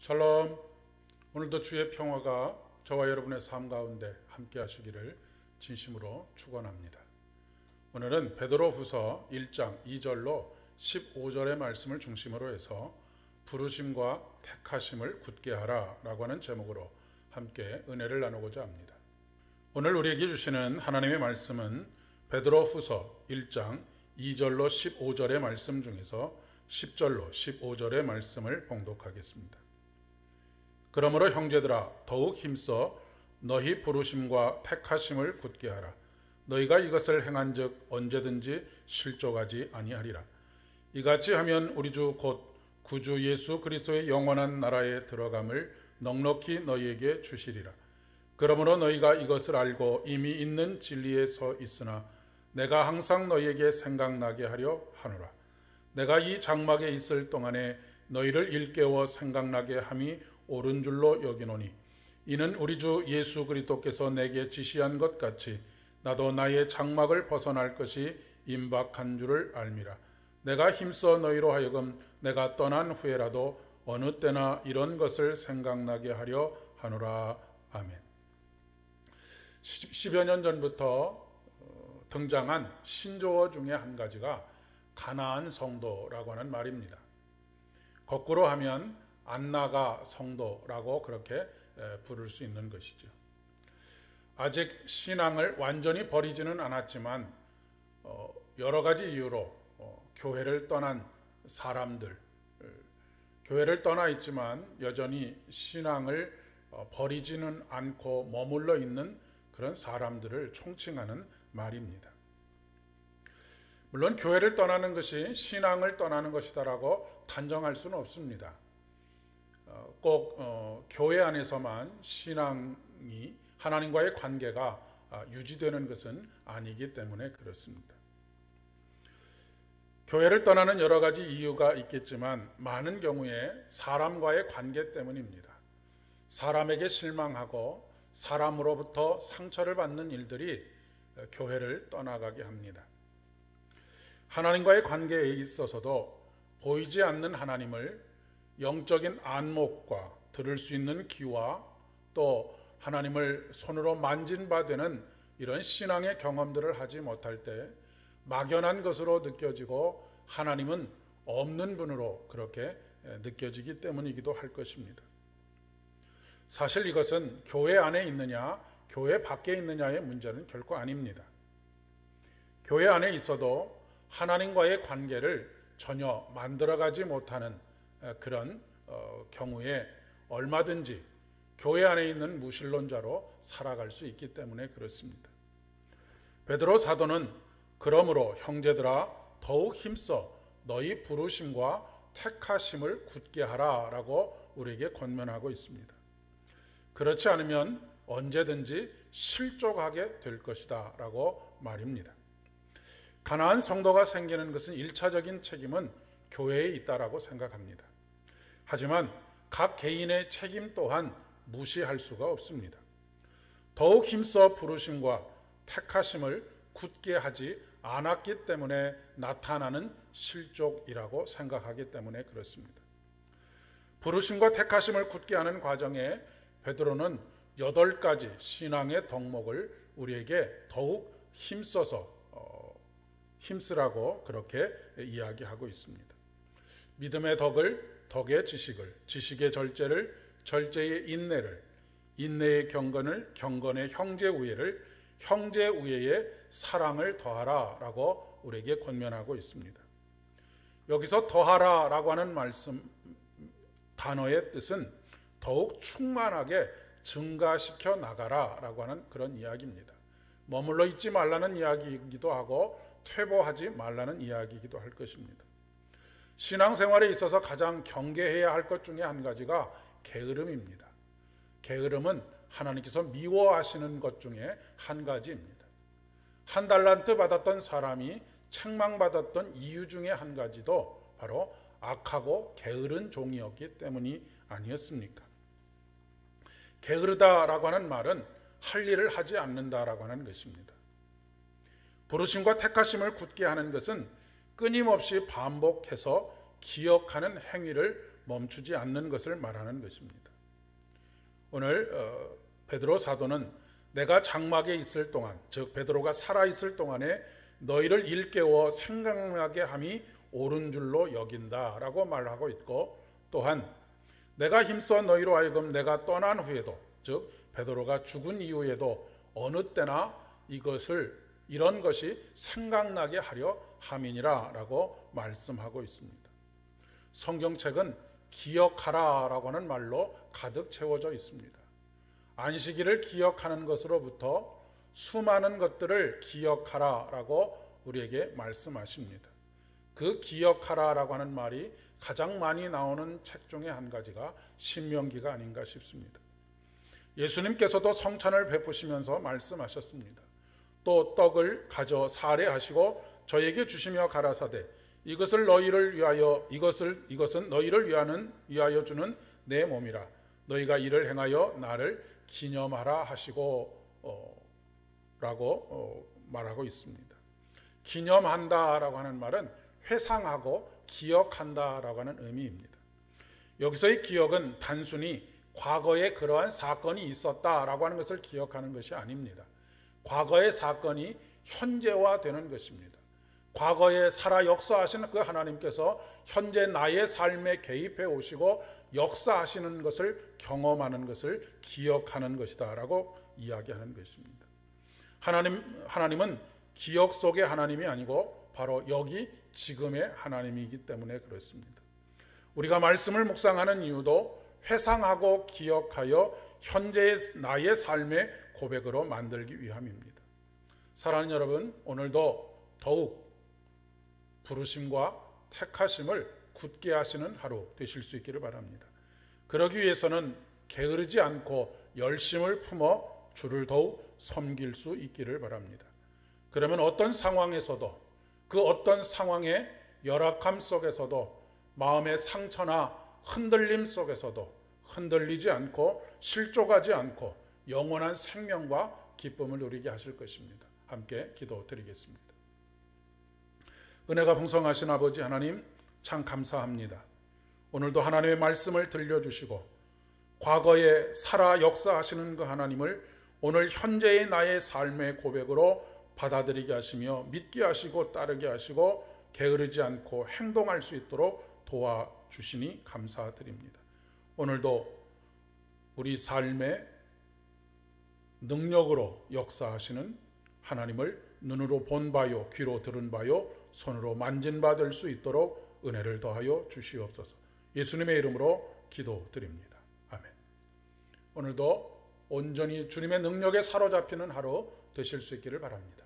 샬롬. 오늘도 주의 평화가 저와 여러분의 삶 가운데 함께 하시기를 진심으로 축원합니다. 오늘은 베드로후서 1장 2절로 15절의 말씀을 중심으로 해서 부르심과 택하심을 굳게 하라 라고 하는 제목으로 함께 은혜를 나누고자 합니다. 오늘 우리에게 주시는 하나님의 말씀은 베드로후서 1장 2절로 15절의 말씀 중에서 10절로 15절의 말씀을 봉독하겠습니다. 그러므로 형제들아 더욱 힘써 너희 부르심과 택하심을 굳게 하라. 너희가 이것을 행한즉 언제든지 실족하지 아니하리라. 이같이 하면 우리 주 곧 구주 예수 그리스도의 영원한 나라에 들어감을 넉넉히 너희에게 주시리라. 그러므로 너희가 이것을 알고 이미 있는 진리에 서 있으나 내가 항상 너희에게 생각나게 하려 하노라. 내가 이 장막에 있을 동안에 너희를 일깨워 생각나게 함이 옳은 줄로 여기노니 이는 우리 주 예수 그리스도께서 내게 지시한 것 같이 나도 나의 장막을 벗어날 것이 임박한 줄을 알미라. 내가 힘써 너희로 하여금 내가 떠난 후에라도 어느 때나 이런 것을 생각나게 하려 하노라. 아멘. 10여 년 전부터 등장한 신조어 중에 한 가지가 가나안 성도라고 하는 말입니다. 거꾸로 하면 안나가 성도라고 그렇게 부를 수 있는 것이죠. 아직 신앙을 완전히 버리지는 않았지만 여러 가지 이유로 교회를 떠난 사람들, 교회를 떠나 있지만 여전히 신앙을 버리지는 않고 머물러 있는 그런 사람들을 총칭하는 말입니다. 물론 교회를 떠나는 것이 신앙을 떠나는 것이다라고 단정할 수는 없습니다. 꼭 교회 안에서만 신앙이 하나님과의 관계가 유지되는 것은 아니기 때문에 그렇습니다. 교회를 떠나는 여러 가지 이유가 있겠지만 많은 경우에 사람과의 관계 때문입니다. 사람에게 실망하고 사람으로부터 상처를 받는 일들이 교회를 떠나가게 합니다. 하나님과의 관계에 있어서도 보이지 않는 하나님을 영적인 안목과 들을 수 있는 귀와 또 하나님을 손으로 만진 바 되는 이런 신앙의 경험들을 하지 못할 때 막연한 것으로 느껴지고 하나님은 없는 분으로 그렇게 느껴지기 때문이기도 할 것입니다. 사실 이것은 교회 안에 있느냐 교회 밖에 있느냐의 문제는 결코 아닙니다. 교회 안에 있어도 하나님과의 관계를 전혀 만들어가지 못하는 그런 경우에 얼마든지 교회 안에 있는 무신론자로 살아갈 수 있기 때문에 그렇습니다. 베드로 사도는 그러므로 형제들아 더욱 힘써 너희 부르심과 택하심을 굳게 하라 라고 우리에게 권면하고 있습니다. 그렇지 않으면 언제든지 실족하게 될 것이다 라고 말입니다. 가나안 성도가 생기는 것은 1차적인 책임은 교회에 있다라고 생각합니다. 하지만 각 개인의 책임 또한 무시할 수가 없습니다. 더욱 힘써 부르심과 택하심을 굳게 하지 않았기 때문에 나타나는 실족이라고 생각하기 때문에 그렇습니다. 부르심과 택하심을 굳게 하는 과정에 베드로는 8가지 신앙의 덕목을 우리에게 더욱 힘쓰라고 그렇게 이야기하고 있습니다. 믿음의 덕을 덕의 지식을, 지식의 절제를, 절제의 인내를, 인내의 경건을, 경건의 형제우애를, 형제우애의 사랑을 더하라 라고 우리에게 권면하고 있습니다. 여기서 더하라 라고 하는 말씀 단어의 뜻은 더욱 충만하게 증가시켜 나가라 라고 하는 그런 이야기입니다. 머물러 있지 말라는 이야기이기도 하고 퇴보하지 말라는 이야기이기도 할 것입니다. 신앙생활에 있어서 가장 경계해야 할 것 중에 한 가지가 게으름입니다. 게으름은 하나님께서 미워하시는 것 중에 한 가지입니다. 한 달란트 받았던 사람이 책망받았던 이유 중에 한 가지도 바로 악하고 게으른 종이었기 때문이 아니었습니까? 게으르다라고 하는 말은 할 일을 하지 않는다라고 하는 것입니다. 부르심과 택하심을 굳게 하는 것은 끊임없이 반복해서 기억하는 행위를 멈추지 않는 것을 말하는 것입니다. 오늘 베드로 사도는 내가 장막에 있을 동안, 즉 베드로가 살아있을 동안에 너희를 일깨워 생각나게 함이 옳은 줄로 여긴다라고 말하고 있고, 또한 내가 힘써 너희로 하여금 내가 떠난 후에도, 즉 베드로가 죽은 이후에도 어느 때나 이런 것이 생각나게 하려 함이니라 라고 말씀하고 있습니다. 성경책은 기억하라 라고 하는 말로 가득 채워져 있습니다. 안식일을 기억하는 것으로부터 수많은 것들을 기억하라 라고 우리에게 말씀하십니다. 그 기억하라 라고 하는 말이 가장 많이 나오는 책 중에 한 가지가 신명기가 아닌가 싶습니다. 예수님께서도 성찬을 베푸시면서 말씀하셨습니다. 또 떡을 가져 사례하시고 저에게 주시며 가라사대 이것은 너희를 위하여 이것은 너희를 위하여 주는 내 몸이라 너희가 이를 행하여 나를 기념하라 하시고 라고 말하고 있습니다. 기념한다라고 하는 말은 회상하고 기억한다라고 하는 의미입니다. 여기서의 기억은 단순히 과거에 그러한 사건이 있었다라고 하는 것을 기억하는 것이 아닙니다. 과거의 사건이 현재화되는 것입니다. 과거에 살아 역사하시는 그 하나님께서 현재 나의 삶에 개입해 오시고 역사하시는 것을 경험하는 것을 기억하는 것이다 라고 이야기하는 것입니다. 하나님은 기억 속의 하나님이 아니고 바로 여기 지금의 하나님이기 때문에 그렇습니다. 우리가 말씀을 묵상하는 이유도 회상하고 기억하여 현재의 나의 삶의 고백으로 만들기 위함입니다. 사랑하는 여러분, 오늘도 더욱 부르심과 택하심을 굳게 하시는 하루 되실 수 있기를 바랍니다. 그러기 위해서는 게으르지 않고 열심을 품어 주를 더욱 섬길 수 있기를 바랍니다. 그러면 어떤 상황에서도 그 어떤 상황의 열악함 속에서도 마음의 상처나 흔들림 속에서도 흔들리지 않고 실족하지 않고 영원한 생명과 기쁨을 누리게 하실 것입니다. 함께 기도드리겠습니다. 은혜가 풍성하신 아버지 하나님, 참 감사합니다. 오늘도 하나님의 말씀을 들려주시고 과거에 살아 역사하시는 그 하나님을 오늘 현재의 나의 삶의 고백으로 받아들이게 하시며 믿게 하시고 따르게 하시고 게으르지 않고 행동할 수 있도록 도와주시니 감사드립니다. 오늘도 우리 삶의 능력으로 역사하시는 하나님을 눈으로 본 바요, 귀로 들은 바요, 손으로 만진 바 될 수 있도록 은혜를 더하여 주시옵소서. 예수님의 이름으로 기도드립니다. 아멘. 오늘도 온전히 주님의 능력에 사로잡히는 하루 되실 수 있기를 바랍니다.